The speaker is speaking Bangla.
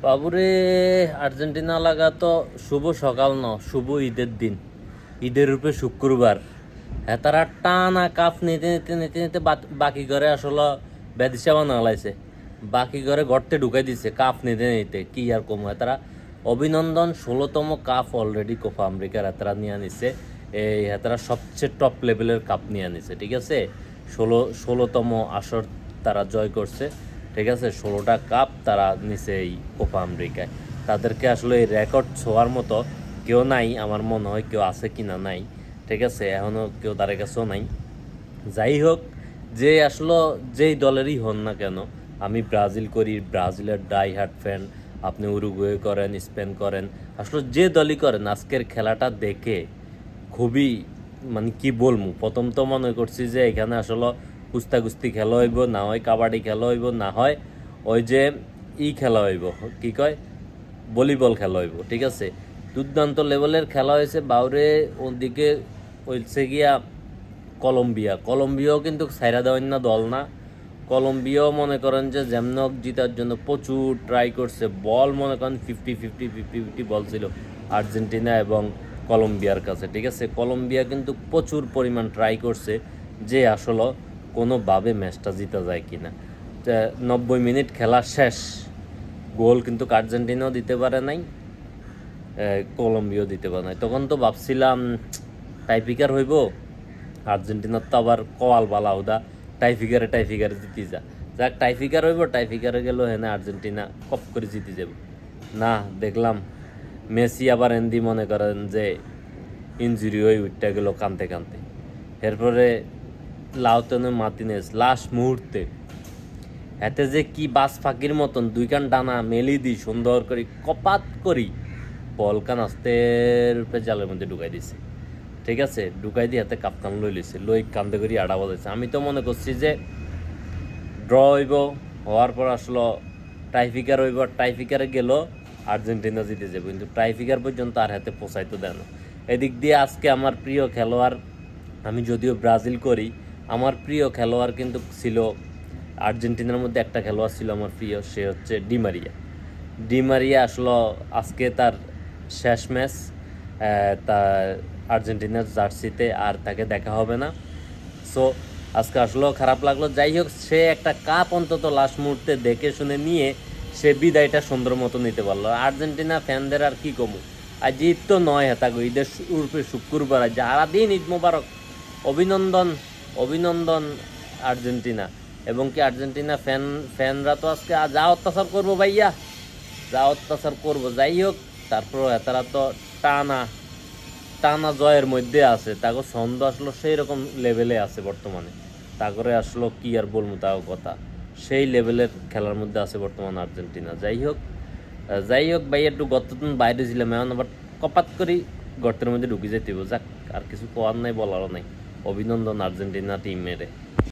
বাবুরে, আর্জেন্টিনা লাগা তো শুভ সকাল ন, শুভ ঈদের দিন, ঈদের রূপে শুক্রবার। হ্যাঁ, তারা টানা কাপ নিতে নিতে নিতে নিতে বাকি ঘরে আসলে বেদিসা বানা লাইছে। বাকি ঘরে গর্তে ঢুকাই দিছে কাপ নিতে নিতে। কি আর কম, তারা অভিনন্দন, 16তম কাপ অলরেডি কোপা আমেরিকার তারা নিয়ে নিছে। এই তারা সবচেয়ে টপ লেভেলের কাপ নিয়ে নিছে, ঠিক আছে। 16তম আসর তারা জয় করছে, ঠিক আছে। 16টা কাপ তারা নিছে এই কোপা আমেরিকায়। তাদেরকে আসলে এই রেকর্ড ছোঁয়ার মতো কেউ নাই, আমার মনে হয়। কেউ আছে কিনা নাই, ঠিক আছে, এখনও কেউ তার কাছেও নাই। যাই হোক, যে আসলে যেই দলেরই হন না কেন, আমি ব্রাজিল করি, ব্রাজিলের ডাই হার্ট ফ্যান। আপনি উরুগুয়ে করেন, স্পেন করেন, আসলে যে দলই করেন, আজকের খেলাটা দেখে খুবই, মানে কি বলবো, প্রথম তো মনে করছি যে এখানে আসলে কুস্তি খেলা হইব, না হয় কাবাডি খেলা হইব, না হয় ওই যে খেলা হইব, কি কয়, ভলিবল খেলা হইব, ঠিক আছে। দুর্দান্ত লেভেলের খেলা হয়েছে বাউরে। ওদিকে হয়েছে গিয়া কলম্বিয়াও কিন্তু সাইরা দেওয়ার না দল না। কলম্বিয়াও মনে করেন যে জ্যামনক জিতার জন্য প্রচুর ট্রাই করছে। বল মনে করেন 50-50 বল ছিল আর্জেন্টিনা এবং কলম্বিয়ার কাছে, ঠিক আছে। কলম্বিয়া কিন্তু প্রচুর পরিমাণ ট্রাই করছে যে আসলে কোনোভাবে ম্যাচটা জিতা যায় কিনা। 90 মিনিট খেলা শেষ, গোল কিন্তু আর্জেন্টিনাও দিতে পারে নাই, কলম্বিয়াও দিতে পারে নাই। তখন তো ভাবছিলাম টাইপিকার হইব, আর্জেন্টিনার তো আবার কওয়াল বালা হুদা, টাইফিকারে জিতি যাক টাইফিকার হইব, টাইফিকারে গেল হেনে আর্জেন্টিনা কপ করে জিতে যাব। না, দেখলাম মেসি আবার এন্দি মনে করেন যে ইনজুরি হয়ে উঠতে গেল কানতে কানতে। এরপরে লাউতানো মার্টিনেজ লাস্ট মুহূর্তে এতে যে কি বাস ফাঁকির মতন দুইখান ডানা মেলি দিই সুন্দর করে কপাত করি বলকান আস্তে রূপে জালের মধ্যে ঢুকাই দিছে, ঠিক আছে। ঢুকাই দিয়ে হাতে কাপকান লই কান্দে করি আড়া বাজাইছে। আমি তো মনে করছি যে ড্র হইব, হওয়ার পর আসলো টাইফিকার হইব, টাইফিকারে গেল আর্জেন্টিনা জিতে যাবে, কিন্তু টাইফিকার পর্যন্ত আর হাতে পোষাইতো দেন। এদিক দিয়ে আজকে আমার প্রিয় খেলোয়াড়, আমি যদিও ব্রাজিল করি, আমার প্রিয় খেলোয়াড় কিন্তু ছিল আর্জেন্টিনার মধ্যে একটা খেলোয়াড় ছিল আমার প্রিয়, সে হচ্ছে ডিমারিয়া আসলো আজকে তার শেষ ম্যাচ, তার আর্জেন্টিনার জার্সিতে আর তাকে দেখা হবে না। সো আজকে আসলেও খারাপ লাগলো। যাই হোক, সে একটা কাপ অন্তত লাস্ট মুহূর্তে দেখে শুনে নিয়ে সে বিদায়টা সুন্দর মতো নিতে পারলো। আর্জেন্টিনা ফ্যানদের আর কি কমু, আজ ঈদ তো নয় হেতাগো, ঈদের শুক্রবার, সারাদিন ঈদ মোবারক, অভিনন্দন আর্জেন্টিনা। এবং কি আর্জেন্টিনা ফ্যানরা তো আজকে যা অত্যাচার করবো ভাইয়া, যা অত্যাচার করবো। যাই হোক, তারপর তারা তো টানা জয়ের মধ্যে আছে, তাকে ছন্দ আসলো সেই রকম লেভেলে আছে বর্তমানে। তারপরে আসলো কি আর বলবো, তাও কথা সেই লেভেলের খেলার মধ্যে আছে বর্তমান আর্জেন্টিনা। যাই হোক ভাই, একটু গর্তন বাইরে ছিলাম, এখন আবার কপাত করি গর্তের মধ্যে ঢুকে যেতে, যাক আর কিছু কোয়ার নাই, বলারও নাই। অভিনন্দন আর্জেন্টিনা টিমের।